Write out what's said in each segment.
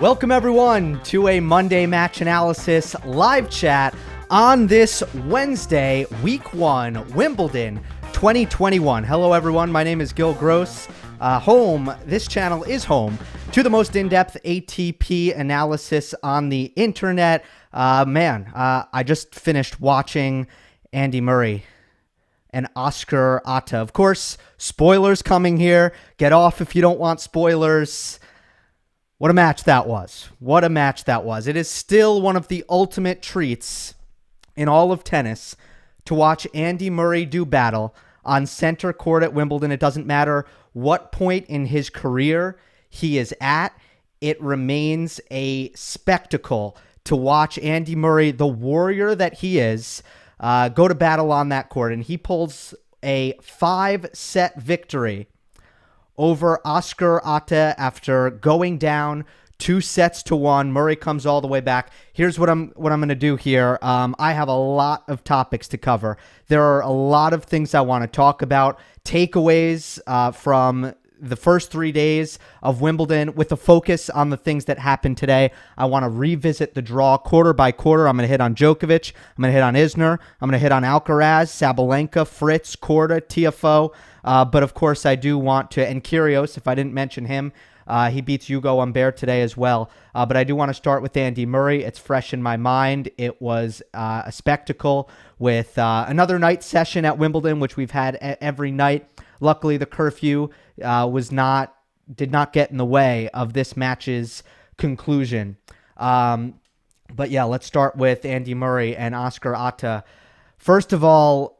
Welcome everyone to a Monday Match Analysis live chat on this Wednesday, Week 1, Wimbledon 2021. Hello everyone, my name is Gill Gross. This channel is home to the most in-depth ATP analysis on the internet. I just finished watching Andy Murray and Oscar Otte. Of course, spoilers coming here. Get off if you don't want spoilers. What a match that was. What a match that was. It is still one of the ultimate treats in all of tennis to watch Andy Murray do battle on center court at Wimbledon. It doesn't matter what point in his career he is at. It remains a spectacle to watch Andy Murray, the warrior that he is, go to battle on that court. And he pulls a 5-set victory over Oscar Otte after going down 2-1. Murray comes all the way back. Here's what I'm going to do here. I have a lot of topics to cover. There are a lot of things I want to talk about. Takeaways from the first 3 days of Wimbledon with a focus on the things that happened today. I want to revisit the draw quarter by quarter. I'm going to hit on Djokovic. I'm going to hit on Isner. I'm going to hit on Alcaraz, Sabalenka, Fritz, Korda, TFO. But of course, I do want to, and Kyrgios, if I didn't mention him, he beats Ugo Humbert today as well. But I do want to start with Andy Murray. It's fresh in my mind. It was a spectacle with another night session at Wimbledon, which we've had every night. Luckily, the curfew did not get in the way of this match's conclusion. But yeah, let's start with Andy Murray and Oscar Otte. First of all,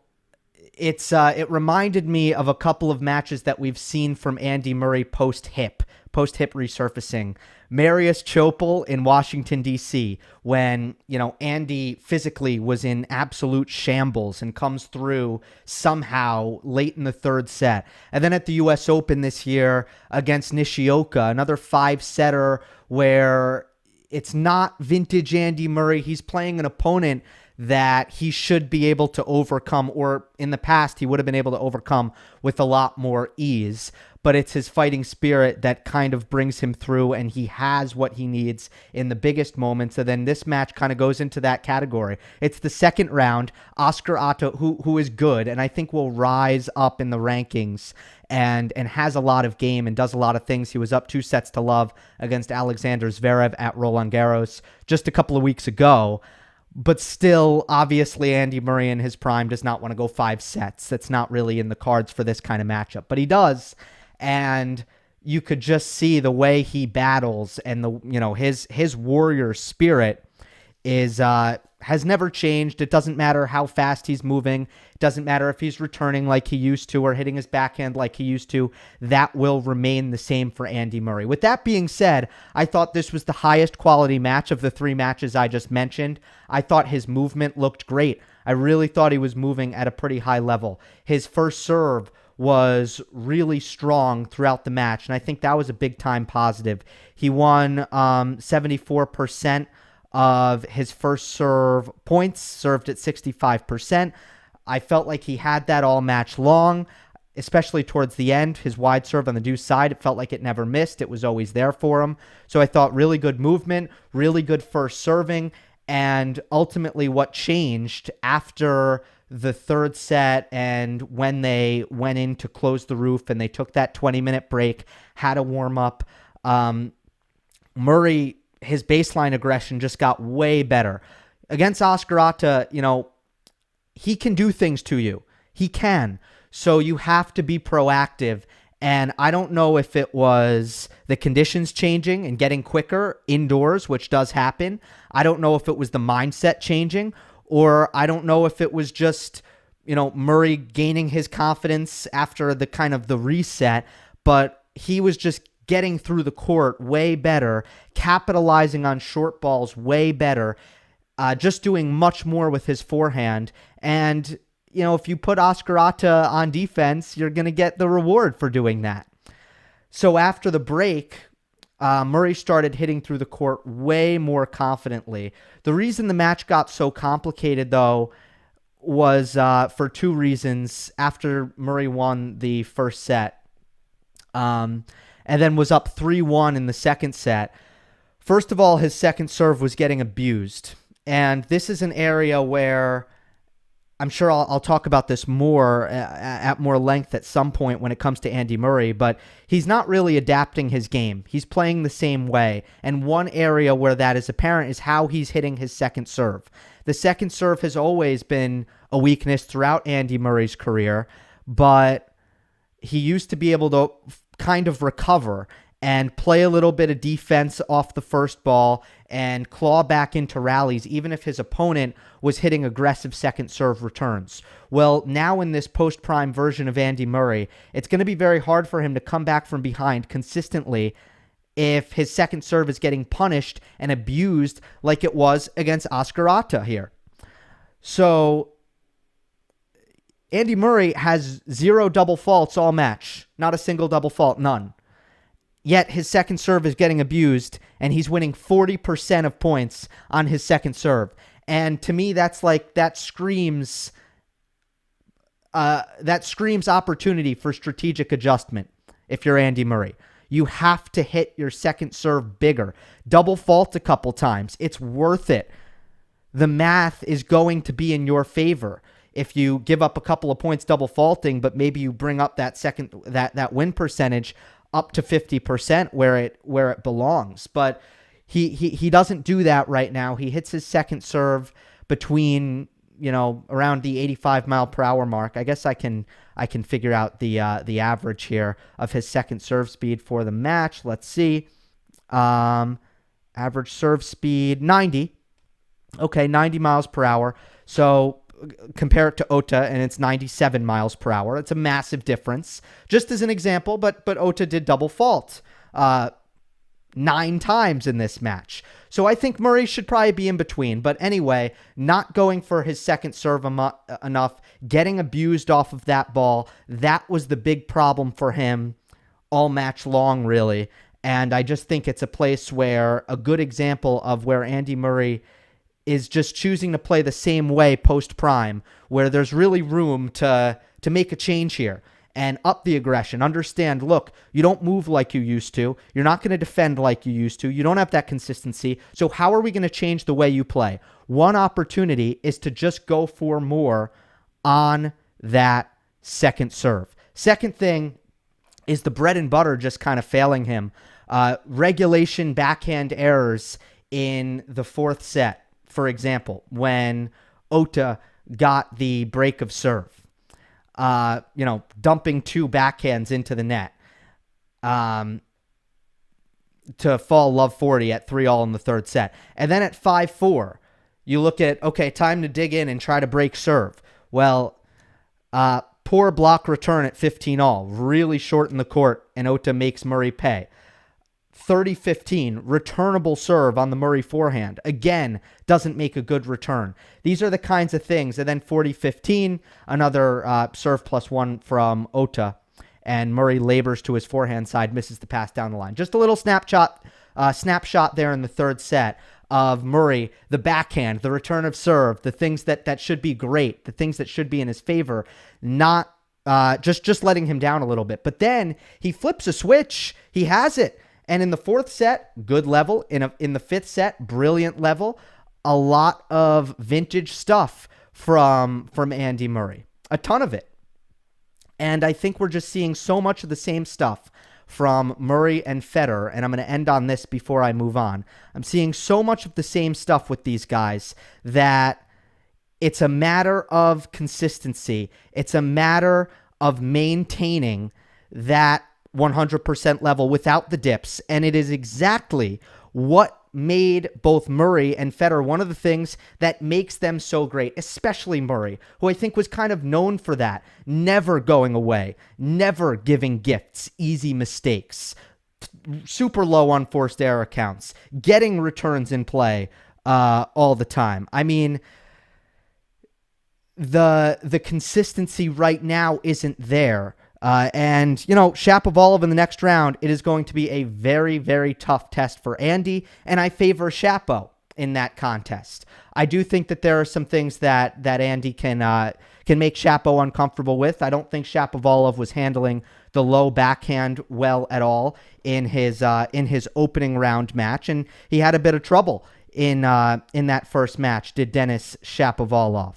it reminded me of a couple of matches that we've seen from Andy Murray post-hip resurfacing. Marius Chopel in Washington, D.C., when, Andy physically was in absolute shambles and comes through somehow late in the third set. And then at the U.S. Open this year against Nishioka, another 5-setter where it's not vintage Andy Murray. He's playing an opponent that he should be able to overcome, or in the past he would have been able to overcome with a lot more ease. But it's his fighting spirit that kind of brings him through, and he has what he needs in the biggest moments. And then this match kind of goes into that category. It's the second round. Oscar Otte, who is good, and I think will rise up in the rankings and has a lot of game and does a lot of things. He was up 2-0 against Alexander Zverev at Roland Garros just a couple of weeks ago. But still, obviously, Andy Murray in his prime does not want to go 5 sets. That's not really in the cards for this kind of matchup. But he does. And you could just see the way he battles, and his warrior spirit has never changed. It doesn't matter how fast he's moving. It doesn't matter if he's returning like he used to or hitting his backhand like he used to. That will remain the same for Andy Murray. With that being said, I thought this was the highest quality match of the 3 matches I just mentioned. I thought his movement looked great. I really thought he was moving at a pretty high level. His first serve was really strong throughout the match, and I think that was a big-time positive. He won 74% of his first serve points, served at 65%. I felt like he had that all match long, especially towards the end. His wide serve on the deuce side, it felt like it never missed. It was always there for him. So I thought really good movement, really good first serving, and ultimately what changed after the third set and when they went in to close the roof and they took that 20-minute break, had a warm-up, Murray, his baseline aggression just got way better. Against Oscar Otte, he can do things to you. He can. So you have to be proactive. And I don't know if it was the conditions changing and getting quicker indoors, which does happen. I don't know if it was the mindset changing, or I don't know if it was just, Murray gaining his confidence after the kind of the reset, but he was just getting through the court way better, capitalizing on short balls way better, just doing much more with his forehand. And, if you put Oscar Otte on defense, you're going to get the reward for doing that. So after the break, Murray started hitting through the court way more confidently. The reason the match got so complicated, though, was for 2 reasons after Murray won the first set. And then was up 3-1 in the second set. First of all, his second serve was getting abused. And this is an area where I'm sure I'll talk about this more at more length at some point when it comes to Andy Murray, but he's not really adapting his game. He's playing the same way. And one area where that is apparent is how he's hitting his second serve. The second serve has always been a weakness throughout Andy Murray's career, but he used to be able to kind of recover and play a little bit of defense off the first ball and claw back into rallies, even if his opponent was hitting aggressive second serve returns. Well, now in this post-prime version of Andy Murray, it's going to be very hard for him to come back from behind consistently if his second serve is getting punished and abused like it was against Oscar Otte here. So Andy Murray has 0 double faults all match. Not a single double fault, none. Yet his second serve is getting abused, and he's winning 40% of points on his second serve. And to me, that screams opportunity for strategic adjustment. If you're Andy Murray, you have to hit your second serve bigger. Double fault a couple times. It's worth it. The math is going to be in your favor. If you give up a couple of points double faulting, but maybe you bring up that win percentage up to 50% where it belongs. But he doesn't do that right now. He hits his second serve between, around the 85 mile per hour mark. I guess I can figure out the average here of his second serve speed for the match. Let's see. Average serve speed 90. Okay, 90 miles per hour. So compare it to Otte, and it's 97 miles per hour. It's a massive difference. Just as an example, but Otte did double fault 9 times in this match. So I think Murray should probably be in between. But anyway, not going for his second serve enough, getting abused off of that ball, that was the big problem for him all match long, really. And I just think it's a place where a good example of where Andy Murray is just choosing to play the same way post-prime, where there's really room to make a change here and up the aggression. Understand, look, you don't move like you used to. You're not going to defend like you used to. You don't have that consistency. So how are we going to change the way you play? One opportunity is to just go for more on that second serve. Second thing is the bread and butter just kind of failing him. Regulation backhand errors in the fourth set. For example, when Otte got the break of serve, dumping 2 backhands into the net to fall love 40 at 3-all in the third set. And then at 5-4, you look at, okay, time to dig in and try to break serve. Well, poor block return at 15-all, really short in the court, and Otte makes Murray pay. 30-15, returnable serve on the Murray forehand. Again, doesn't make a good return. These are the kinds of things. And then 40-15, another serve +1 from Otte. And Murray labors to his forehand side, misses the pass down the line. Just a little snapshot there in the third set of Murray, the backhand, the return of serve, the things that should be great, the things that should be in his favor, not just letting him down a little bit. But then he flips a switch. He has it. And in the fourth set, good level. In the fifth set, brilliant level. A lot of vintage stuff from Andy Murray. A ton of it. And I think we're just seeing so much of the same stuff from Murray and Federer. And I'm going to end on this before I move on. I'm seeing so much of the same stuff with these guys that it's a matter of consistency. It's a matter of maintaining that 100% level without the dips. And it is exactly what made both Murray and Federer one of the things that makes them so great, especially Murray, who I think was kind of known for that. Never going away, never giving gifts, easy mistakes, super low unforced error counts, getting returns in play all the time. I mean, the consistency right now isn't there. And Shapovalov in the next round, it is going to be a very, very tough test for Andy, and I favor Shapo in that contest. I do think that there are some things that Andy can make Shapo uncomfortable with. I don't think Shapovalov was handling the low backhand well at all in his opening round match, and he had a bit of trouble in that first match. Did Denis Shapovalov?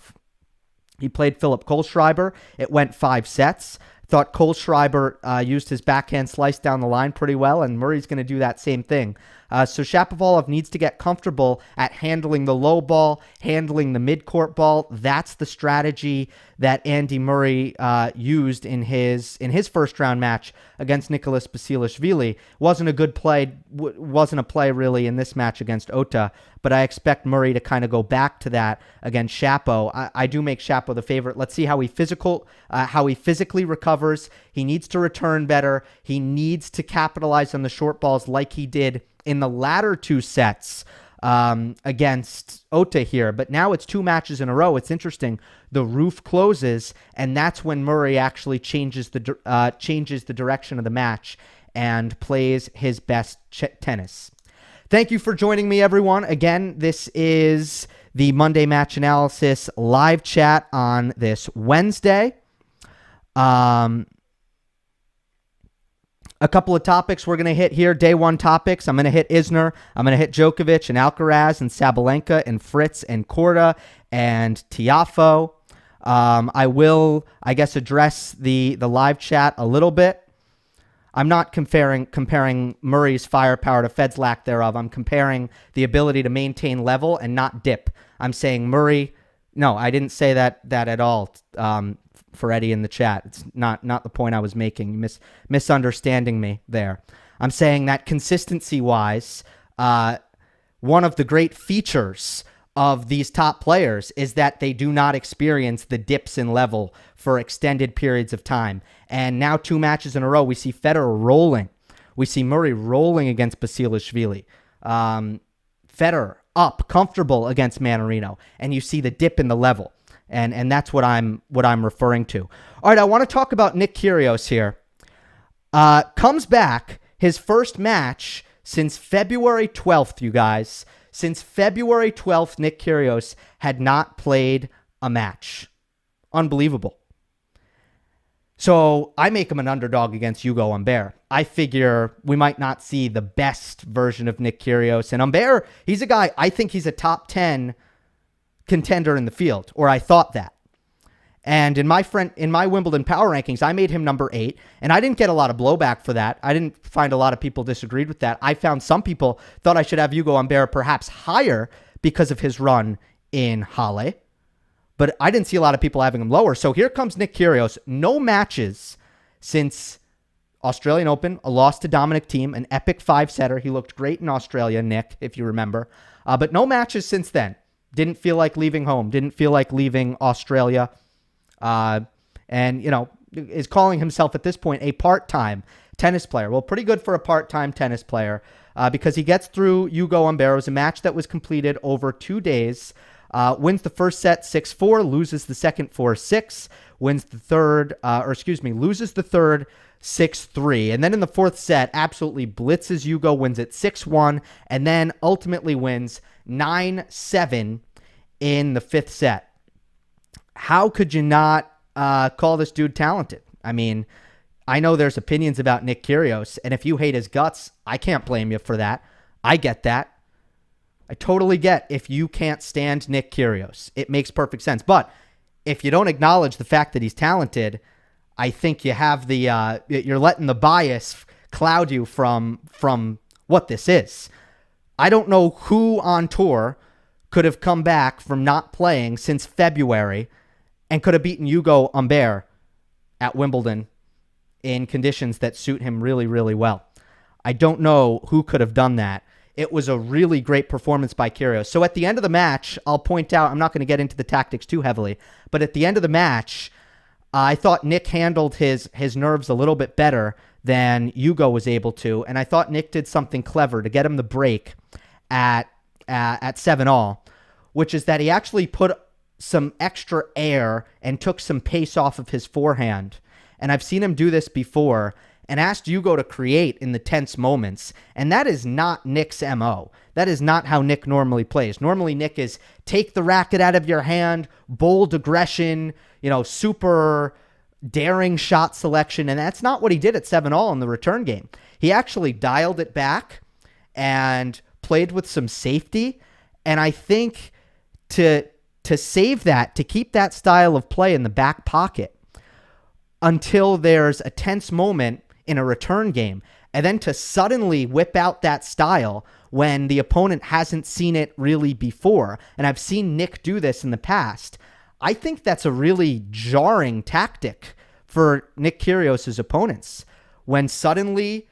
He played Philip Kohlschreiber. It went 5 sets. Thought Kohlschreiber used his backhand slice down the line pretty well, and Murray's going to do that same thing. So Shapovalov needs to get comfortable at handling the low ball, handling the mid-court ball. That's the strategy that Andy Murray used in his first round match against Nicolas Basilashvili. Wasn't a good play, wasn't a play really in this match against Otte, but I expect Murray to kind of go back to that against Shapo. I do make Shapo the favorite. Let's see how he physically recovers. He needs to return better. He needs to capitalize on the short balls like he did in the latter 2 sets against Otte here. But now it's 2 matches in a row. It's interesting. The roof closes, and that's when Murray actually changes the direction of the match and plays his best tennis. Thank you for joining me, everyone. Again, this is the Monday Match Analysis live chat on this Wednesday. A couple of topics we're going to hit here. Day 1 topics. I'm going to hit Isner. I'm going to hit Djokovic and Alcaraz and Sabalenka and Fritz and Korda and Tiafoe. I will, I guess, address the live chat a little bit. I'm not comparing Murray's firepower to Fed's lack thereof. I'm comparing the ability to maintain level and not dip. I'm saying Murray. No, I didn't say that at all. For Eddie in the chat, it's not the point I was making. You misunderstanding me there. I'm saying that consistency-wise, one of the great features of these top players is that they do not experience the dips in level for extended periods of time. And now 2 matches in a row, we see Federer rolling. We see Murray rolling against Basilashvili. Federer up, comfortable against Mannarino. And you see the dip in the level. And that's what I'm referring to. All right, I want to talk about Nick Kyrgios here. Comes back, his first match since February 12th, you guys. Since February 12th, Nick Kyrgios had not played a match. Unbelievable. So I make him an underdog against Ugo Humbert. I figure we might not see the best version of Nick Kyrgios. And Humbert, he's a guy, I think he's a top 10 contender in the field, or I thought that. And in my Wimbledon power rankings, I made him number 8, and I didn't get a lot of blowback for that. I didn't find a lot of people disagreed with that. I found some people thought I should have Ugo Humbert perhaps higher because of his run in Halle, but I didn't see a lot of people having him lower. So here comes Nick Kyrgios. No matches since Australian Open, a loss to Dominic Thiem, an epic 5-setter. He looked great in Australia, Nick, if you remember. But no matches since then. Didn't feel like leaving home. Didn't feel like leaving Australia. And, is calling himself at this point a part-time tennis player. Well, pretty good for a part-time tennis player because he gets through Ugo Humbert. It was a match that was completed over 2 days. Wins the first set 6-4, loses the second 4-6, loses the third 6-3. And then in the 4th set, absolutely blitzes Ugo, wins it 6-1, and then ultimately wins 9-7 in the 5th set. How could you not call this dude talented? I mean, I know there's opinions about Nick Kyrgios, and if you hate his guts, I can't blame you for that. I get that. I totally get if you can't stand Nick Kyrgios. It makes perfect sense. But if you don't acknowledge the fact that he's talented, I think you have you're letting the bias cloud you from what this is. I don't know who on tour could have come back from not playing since February and could have beaten Ugo Humbert at Wimbledon in conditions that suit him really, really well. I don't know who could have done that. It was a really great performance by Kyrgios. So at the end of the match, I'll point out, I'm not going to get into the tactics too heavily, but at the end of the match, I thought Nick handled his nerves a little bit better than Ugo was able to, and I thought Nick did something clever to get him the break at 7-all, which is that he actually put some extra air and took some pace off of his forehand. And I've seen him do this before and asked Ugo to create in the tense moments. And that is not Nick's MO. That is not how Nick normally plays. Normally, Nick is take the racket out of your hand, bold aggression, super daring shot selection, and that's not what he did at 7-all in the return game. He actually dialed it back and played with some safety, and I think to save that, to keep that style of play in the back pocket until there's a tense moment in a return game, and then to suddenly whip out that style when the opponent hasn't seen it really before. And I've seen Nick do this in the past. I think that's a really jarring tactic for Nick Kyrgios' opponents. When suddenly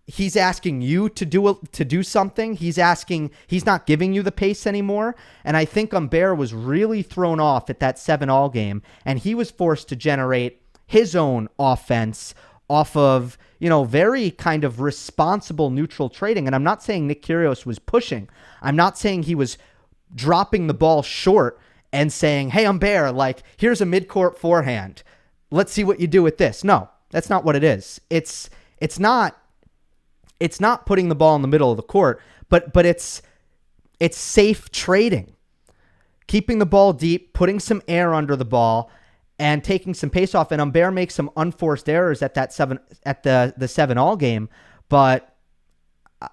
he's asking you to do something, he's not giving you the pace anymore. And I think Humbert was really thrown off at that 7-all game, and he was forced to generate his own offense off of, very kind of responsible neutral trading. And I'm not saying Nick Kyrgios was pushing. I'm not saying he was dropping the ball short and saying, hey, Humbert, like, here's a midcourt forehand. Let's see what you do with this. No, that's not what it is. It's not putting the ball in the middle of the court, but it's safe trading. Keeping the ball deep, putting some air under the ball, and taking some pace off. And Humbert makes some unforced errors at the 7-all game, but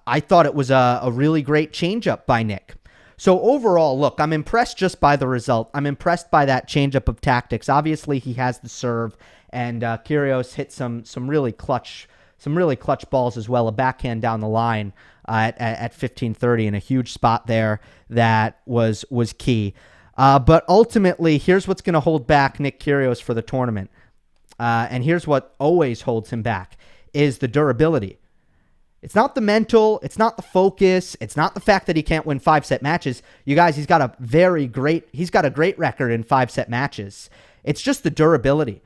I thought it was a really great changeup by Nick. So overall, look, I'm impressed just by the result. I'm impressed by that changeup of tactics. Obviously, he has the serve, and Kyrgios hit some really clutch balls as well. A backhand down the line at 15:30 in a huge spot there that was key. But ultimately, here's what's going to hold back Nick Kyrgios for the tournament. And here's what always holds him back is the durability. It's not the mental. It's not the focus. It's not the fact that he can't win 5-set matches. You guys, he's got a great record in 5-set matches. It's just the durability.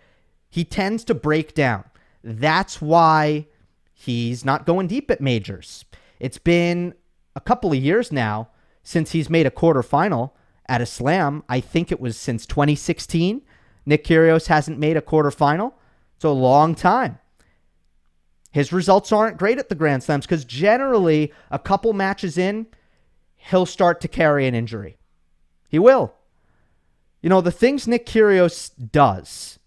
He tends to break down. That's why he's not going deep at majors. It's been a couple of years now since he's made a quarterfinal at a slam. I think it was since 2016. Nick Kyrgios hasn't made a quarterfinal. It's a long time. His results aren't great at the Grand Slams because generally a couple matches in, he'll start to carry an injury. He will. The things Nick Kyrgios does,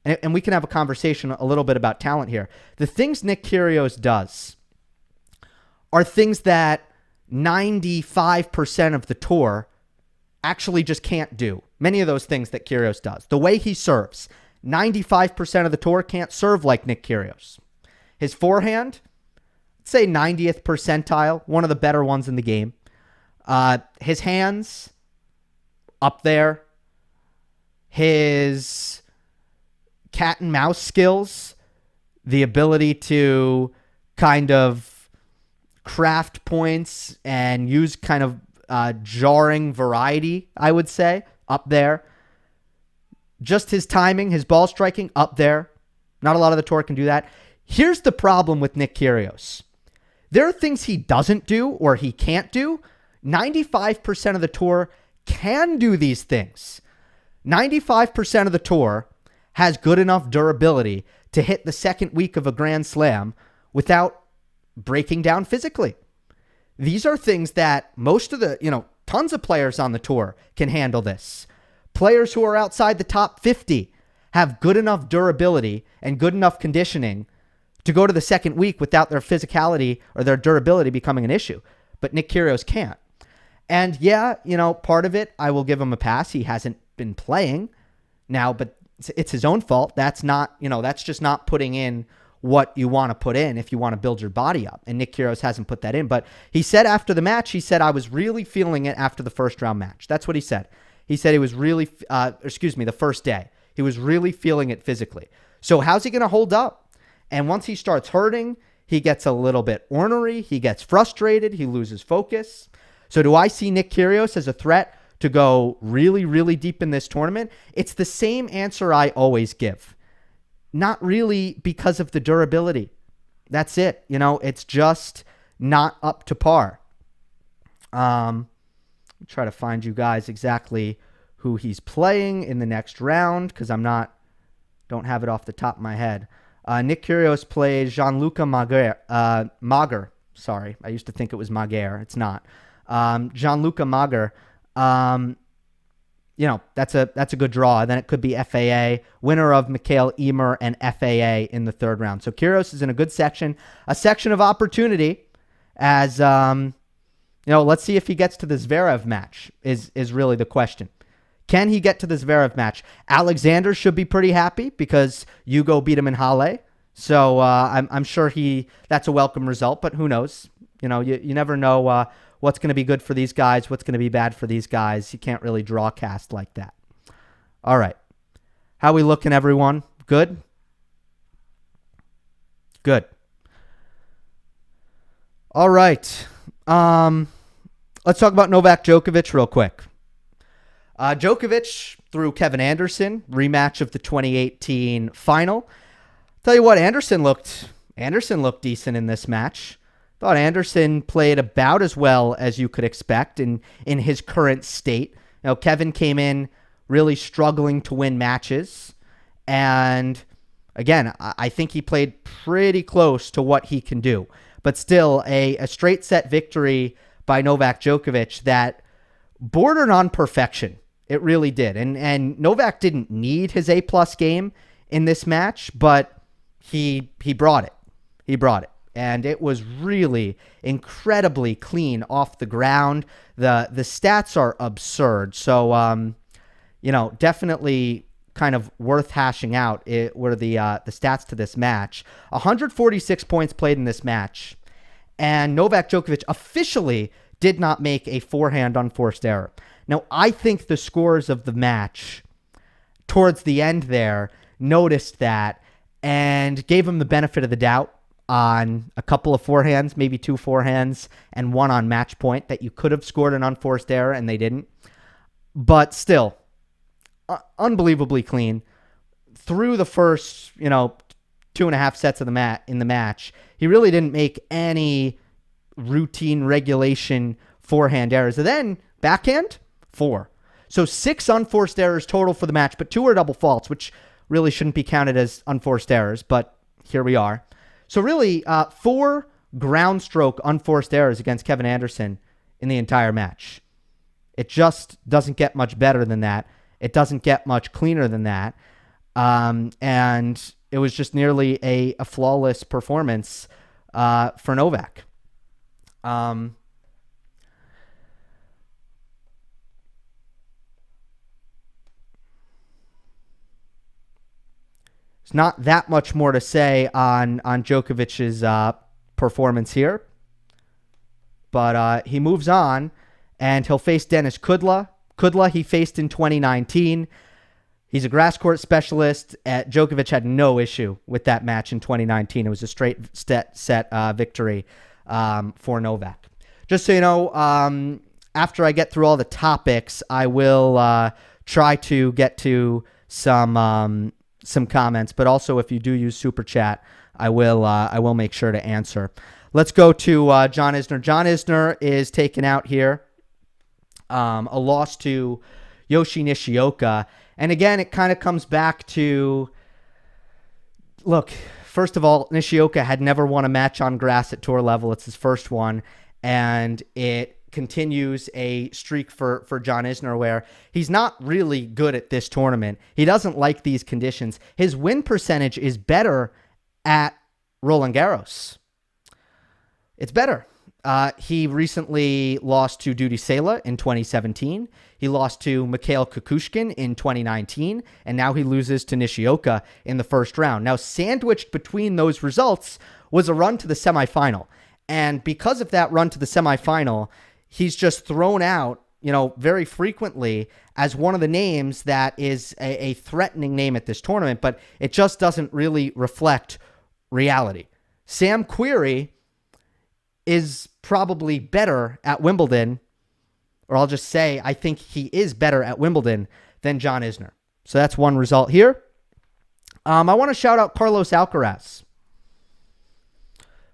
and we can have a conversation a little bit about talent here. The things Nick Kyrgios does are things that 95% of the tour actually just can't do. Many of those things that Kyrgios does. The way he serves, 95% of the tour can't serve like Nick Kyrgios. His forehand, let's say 90th percentile, one of the better ones in the game. His hands, up there. His cat and mouse skills, the ability to kind of craft points and use kind of jarring variety, I would say, up there. Just his timing, his ball striking, up there. Not a lot of the tour can do that. Here's the problem with Nick Kyrgios. There are things he doesn't do or he can't do. 95% of the tour can do these things. 95% of the tour has good enough durability to hit the second week of a Grand Slam without breaking down physically. These are things that most of the, tons of players on the tour can handle this. Players who are outside the top 50 have good enough durability and good enough conditioning to go to the second week without their physicality or their durability becoming an issue. But Nick Kyrgios can't. And yeah, part of it, I will give him a pass. He hasn't been playing now, but it's his own fault. That's not, that's just not putting in what you want to put in if you want to build your body up. And Nick Kyrgios hasn't put that in. But he said after the match, I was really feeling it after the first round match. That's what he said. He said he was really, the first day. He was really feeling it physically. So how's he going to hold up? And once he starts hurting, he gets a little bit ornery. He gets frustrated. He loses focus. So do I see Nick Kyrgios as a threat to go really, really deep in this tournament? It's the same answer I always give. Not really because of the durability. That's it. It's just not up to par. Try to find you guys exactly who he's playing in the next round because don't have it off the top of my head. Nick Kyrgios plays Gianluca Mager. Sorry, I used to think it was Mager. It's not. Gianluca Mager. that's a good draw. And then it could be FAA, winner of Mikael Ymer and FAA in the third round. So Kyrgios is in a good section, a section of opportunity as, let's see if he gets to the Zverev match is really the question. Can he get to the Zverev match? Alexander should be pretty happy because Ugo beat him in Halle. So I'm sure that's a welcome result, but who knows? You never know what's going to be good for these guys, what's going to be bad for these guys. You can't really draw cast like that. All right. How we looking, everyone? Good? Good. All right. Let's talk about Novak Djokovic real quick. Djokovic through Kevin Anderson, rematch of the 2018 final. Tell you what, Anderson looked decent in this match. Thought Anderson played about as well as you could expect in his current state. Kevin came in really struggling to win matches. And again, I think he played pretty close to what he can do. But still, a straight set victory by Novak Djokovic that bordered on perfection. It really did. And Novak didn't need his A-plus game in this match, but he brought it. He brought it. And it was really incredibly clean off the ground. The stats are absurd. So, definitely kind of worth hashing out were the stats to this match. 146 points played in this match. And Novak Djokovic officially did not make a forehand unforced error. Now, I think the scorers of the match towards the end there noticed that and gave him the benefit of the doubt on a couple of forehands, maybe two forehands, and one on match point that you could have scored an unforced error, and they didn't. But still, unbelievably clean. Through the first, 2.5 sets of the match, he really didn't make any routine regulation forehand errors. And then backhand, 4. So 6 unforced errors total for the match, but 2 are double faults, which really shouldn't be counted as unforced errors, but here we are. So really, 4 ground stroke unforced errors against Kevin Anderson in the entire match. It just doesn't get much better than that. It doesn't get much cleaner than that. And it was just nearly a flawless performance for Novak. There's not that much more to say on Djokovic's performance here. But he moves on, and he'll face Denis Kudla. Kudla he faced in 2019. He's a grass court specialist. Djokovic had no issue with that match in 2019. It was a straight set victory for Novak. Just so you know, after I get through all the topics, I will try to get to some comments, but also if you do use Super Chat, I will make sure to answer. Let's go to John Isner. John Isner is taken out here. A loss to Yoshi Nishioka. And again, it kind of comes back to, look, first of all, Nishioka had never won a match on grass at tour level. It's his first one. And it continues a streak for John Isner where he's not really good at this tournament. He doesn't like these conditions. His win percentage is better at Roland Garros. It's better. He recently lost to Duty Sela in 2017. He lost to Mikhail Kukushkin in 2019, and now he loses to Nishioka in the first round. Now, sandwiched between those results was a run to the semifinal. And because of that run to the semifinal, he's just thrown out, very frequently as one of the names that is a threatening name at this tournament, but it just doesn't really reflect reality. Sam Querrey is probably better at Wimbledon, or I'll just say I think he is better at Wimbledon than John Isner. So that's one result here. I want to shout out Carlos Alcaraz.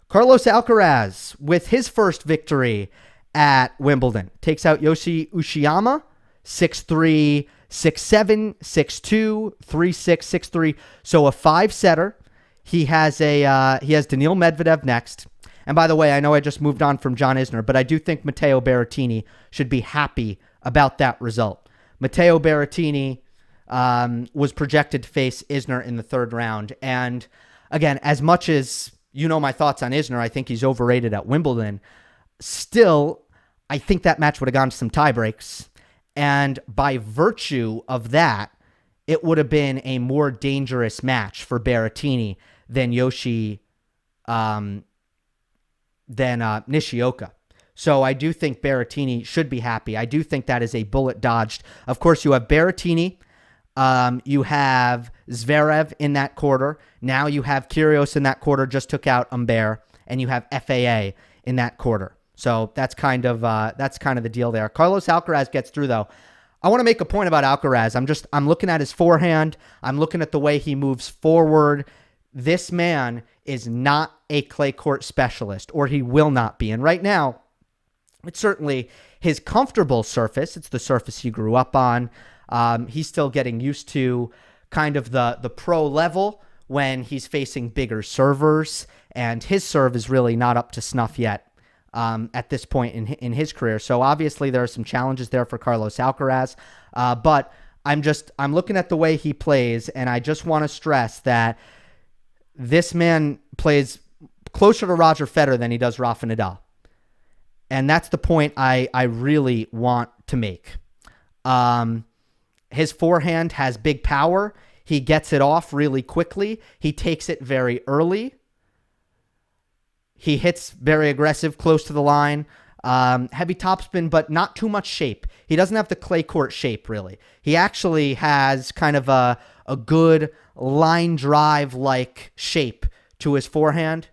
Carlos Alcaraz, with his first victory at Wimbledon, takes out Yoshi Uchiyama, 6-3, 6-7, 6-2, 3-6, 6-3. So a 5-setter. He has Daniil Medvedev next. And by the way, I know I just moved on from John Isner, but I do think Matteo Berrettini should be happy about that result. Matteo Berrettini was projected to face Isner in the third round. And again, as much as you know my thoughts on Isner, I think he's overrated at Wimbledon. Still, I think that match would have gone to some tiebreaks. And by virtue of that, it would have been a more dangerous match for Berrettini than Nishioka. So I do think Berrettini should be happy. I do think that is a bullet dodged. Of course, you have Berrettini. You have Zverev in that quarter. Now you have Kyrgios in that quarter, just took out Humbert, and you have FAA in that quarter. So that's kind of the deal there. Carlos Alcaraz gets through, though. I want to make a point about Alcaraz. I'm looking at his forehand. I'm looking at the way he moves forward. This man is not a clay court specialist, or he will not be. And right now, it's certainly his comfortable surface. It's the surface he grew up on. He's still getting used to kind of the pro level when he's facing bigger servers, and his serve is really not up to snuff yet at this point in his career. So obviously there are some challenges there for Carlos Alcaraz, but I'm looking at the way he plays, and I just want to stress that this man plays closer to Roger Federer than he does Rafa Nadal. And that's the point I really want to make. His forehand has big power. He gets it off really quickly. He takes it very early. He hits very aggressive, close to the line. Heavy topspin, but not too much shape. He doesn't have the clay court shape, really. He actually has kind of a good line drive-like shape to his forehand,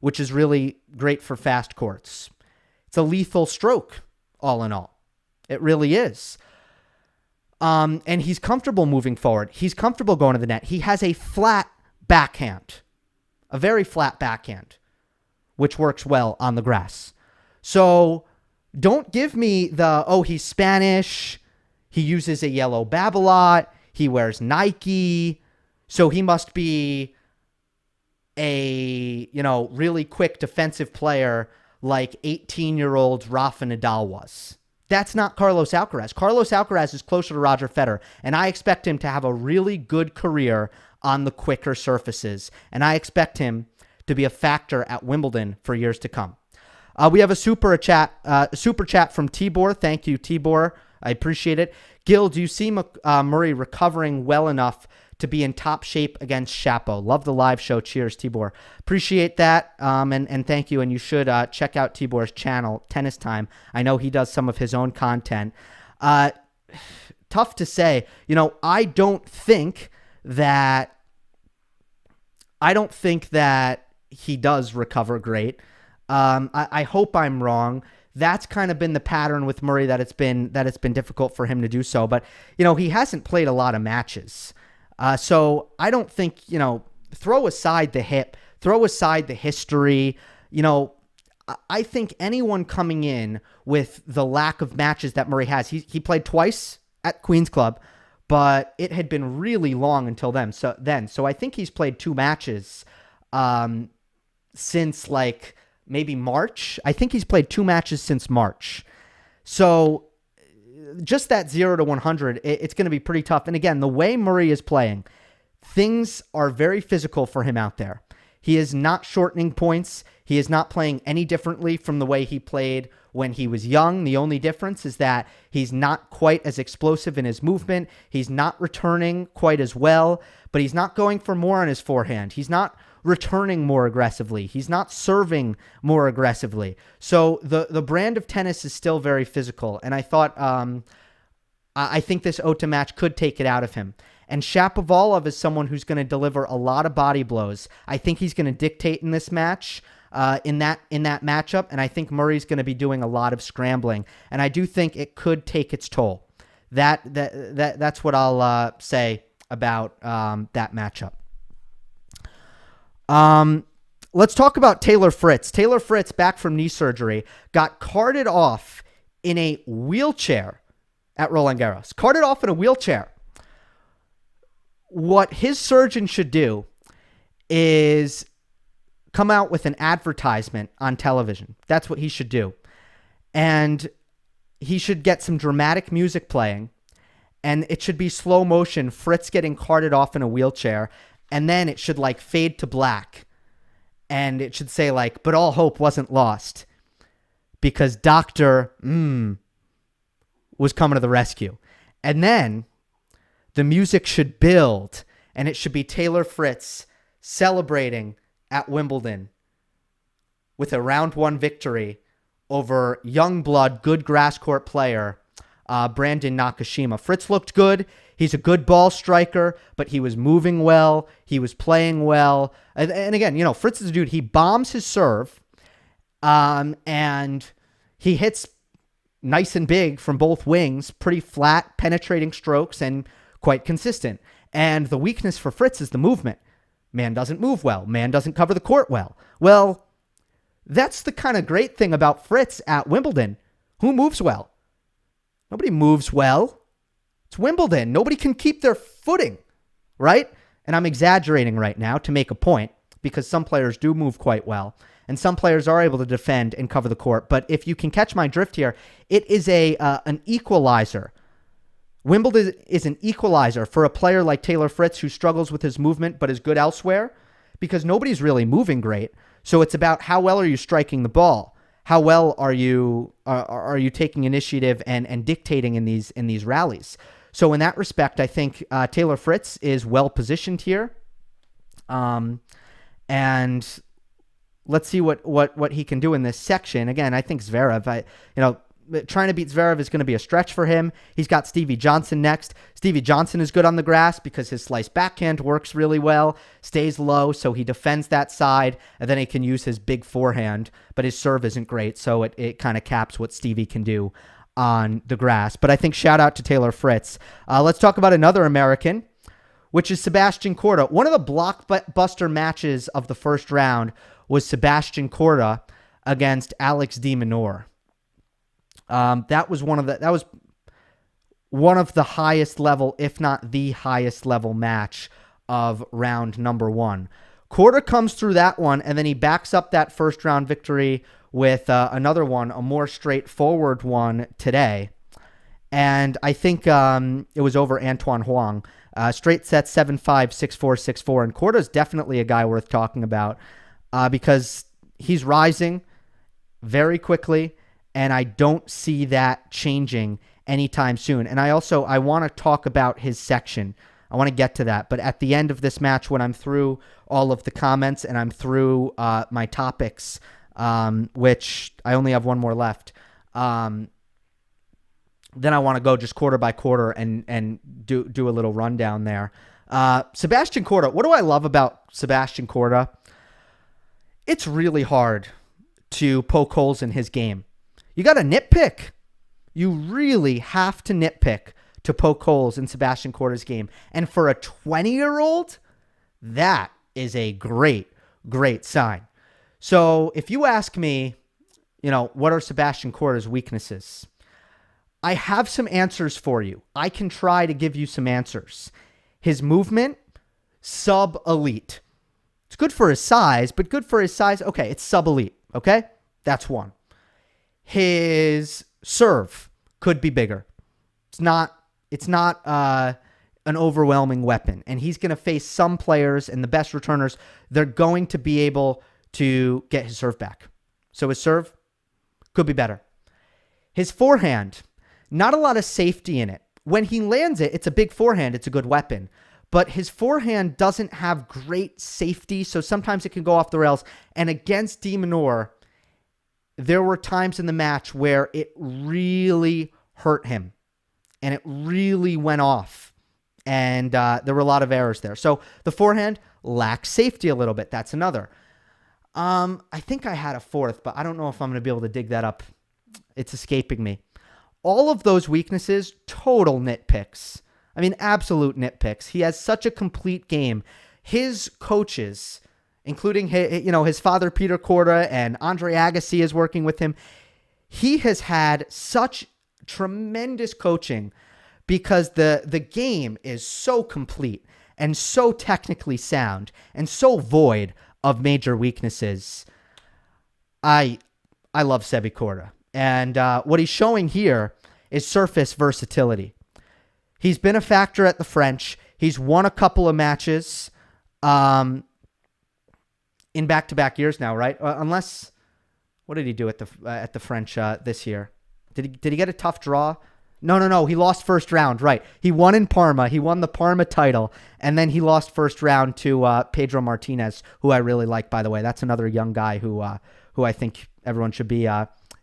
which is really great for fast courts. It's a lethal stroke, all in all. It really is. And he's comfortable moving forward. He's comfortable going to the net. He has a flat backhand, a very flat backhand, which works well on the grass. So don't give me he's Spanish, he uses a yellow Babolat, he wears Nike, so he must be a, really quick defensive player like 18-year-old Rafa Nadal was. That's not Carlos Alcaraz. Carlos Alcaraz is closer to Roger Federer, and I expect him to have a really good career on the quicker surfaces, and I expect him to be a factor at Wimbledon for years to come. We have a super chat from Tibor. Thank you, Tibor. I appreciate it. Gill, do you see Murray recovering well enough to be in top shape against Shapo? Love the live show. Cheers, Tibor. Appreciate that, and thank you. And you should check out Tibor's channel, Tennis Time. I know he does some of his own content. Tough to say. I don't think that he does recover great. I hope I'm wrong. That's kind of been the pattern with Murray, that it's been difficult for him to do so. But he hasn't played a lot of matches. So I don't think, throw aside the hip, throw aside the history. I think anyone coming in with the lack of matches that Murray has, he played twice at Queen's Club, but it had been really long until then. So I think he's played 2 matches since maybe March. I think he's played 2 matches since March. So just that 0 to 100, it's going to be pretty tough. And again, the way Murray is playing, things are very physical for him out there. He is not shortening points. He is not playing any differently from the way he played when he was young. The only difference is that he's not quite as explosive in his movement. He's not returning quite as well, but he's not going for more on his forehand. He's not returning more aggressively. He's not serving more aggressively. So the brand of tennis is still very physical. And I thought, I think this Otte match could take it out of him. And Shapovalov is someone who's going to deliver a lot of body blows. I think he's going to dictate in this match, in that matchup. And I think Murray's going to be doing a lot of scrambling. And I do think it could take its toll. That's what I'll say about that matchup. Let's talk about Taylor Fritz. Taylor Fritz, back from knee surgery, got carted off in a wheelchair at Roland Garros. Carted off in a wheelchair. What his surgeon should do is come out with an advertisement on television. That's what he should do. And he should get some dramatic music playing and it should be slow motion, Fritz getting carted off in a wheelchair, and then it should like fade to black. And it should say like, but all hope wasn't lost because Dr. Was coming to the rescue. And then the music should build, and it should be Taylor Fritz celebrating at Wimbledon with a round 1 victory over young blood, good grass court player, Brandon Nakashima. Fritz looked good. He's a good ball striker, but he was moving well. He was playing well. And again, you know, Fritz is a dude. He bombs his serve, and he hits nice and big from both wings, pretty flat, penetrating strokes, and quite consistent. And the weakness for Fritz is the movement. Man doesn't move well. Man doesn't cover the court well. Well, that's the kind of great thing about Fritz at Wimbledon. Who moves well? Nobody moves well. It's Wimbledon. Nobody can keep their footing, right? And I'm exaggerating right now to make a point because some players do move quite well and some players are able to defend and cover the court. But if you can catch my drift here, it is an equalizer. Wimbledon is an equalizer for a player like Taylor Fritz who struggles with his movement but is good elsewhere because nobody's really moving great. So it's about how well are you striking the ball? How well are you taking initiative and dictating in these rallies? So in that respect, I think Taylor Fritz is well positioned here, and let's see what he can do in this section. Again, I think Zverev, trying to beat Zverev is going to be a stretch for him. He's got Stevie Johnson next. Stevie Johnson is good on the grass because his slice backhand works really well, stays low, so he defends that side, and then he can use his big forehand, but his serve isn't great, so it kind of caps what Stevie can do on the grass. But I think shout out to Taylor Fritz. Let's talk about another American, which is Sebastien Korda. One of the blockbuster matches of the first round was Sebastien Korda against Alex de Minaur. That was one of the highest level, if not the highest level match of round number 1. Korda comes through that one, and then he backs up that first round victory with another one, a more straightforward one today. And I think it was over Antoine Huang. Straight set 7-5, 6-4, 6-4. And Korda's definitely a guy worth talking about because he's rising very quickly. And I don't see that changing anytime soon. And I want to talk about his section. I want to get to that. But at the end of this match, when I'm through all of the comments and I'm through my topics, which I only have one more left, then I want to go just quarter by quarter and do a little rundown there. Sebastien Korda, what do I love about Sebastien Korda? It's really hard to poke holes in his game. You got to nitpick. You really have to nitpick to poke holes in Sebastien Korda's game. And for a 20-year-old, that is a great, great sign. So if you ask me, what are Sebastien Korda's weaknesses? I have some answers for you. I can try to give you some answers. His movement, sub-elite. It's good for his size, but good for his size. Okay, it's sub-elite. Okay? That's one. His serve could be bigger. It's not an overwhelming weapon. And he's going to face some players and the best returners. They're going to be able to get his serve back. So his serve could be better. His forehand, not a lot of safety in it. When he lands it, it's a big forehand. It's a good weapon. But his forehand doesn't have great safety, so sometimes it can go off the rails. And against de Minaur, there were times in the match where it really hurt him and it really went off. And there were a lot of errors there. So the forehand lacks safety a little bit. That's another. I think I had a fourth, but I don't know if I'm going to be able to dig that up. It's escaping me. All of those weaknesses, total nitpicks. I mean, absolute nitpicks. He has such a complete game. His coaches, including his father, Peter Korda, and Andre Agassi is working with him. He has had such tremendous coaching because the game is so complete and so technically sound and so void of major weaknesses. I love Sebi Korda. And what he's showing here is surface versatility. He's been a factor at the French. He's won a couple of matches in back-to-back years now, right? Unless, what did he do at the French this year? Did he get a tough draw? No. He lost first round, right? He won in Parma. He won the Parma title, and then he lost first round to Pedro Martinez, who I really like, by the way. That's another young guy who I think everyone should be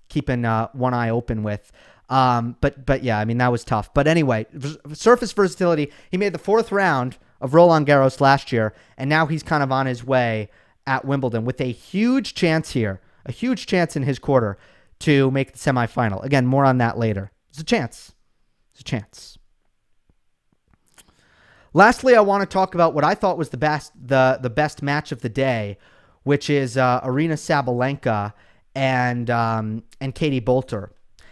keeping one eye open with. But yeah, I mean, that was tough. But anyway, surface versatility. He made the fourth round of Roland Garros last year, and now he's kind of on his way at Wimbledon with a huge chance here, a huge chance in his quarter to make the semifinal. Again, more on that later. It's a chance. It's a chance. Lastly, I want to talk about what I thought was the best match of the day, which is Aryna Sabalenka and Katie Boulter.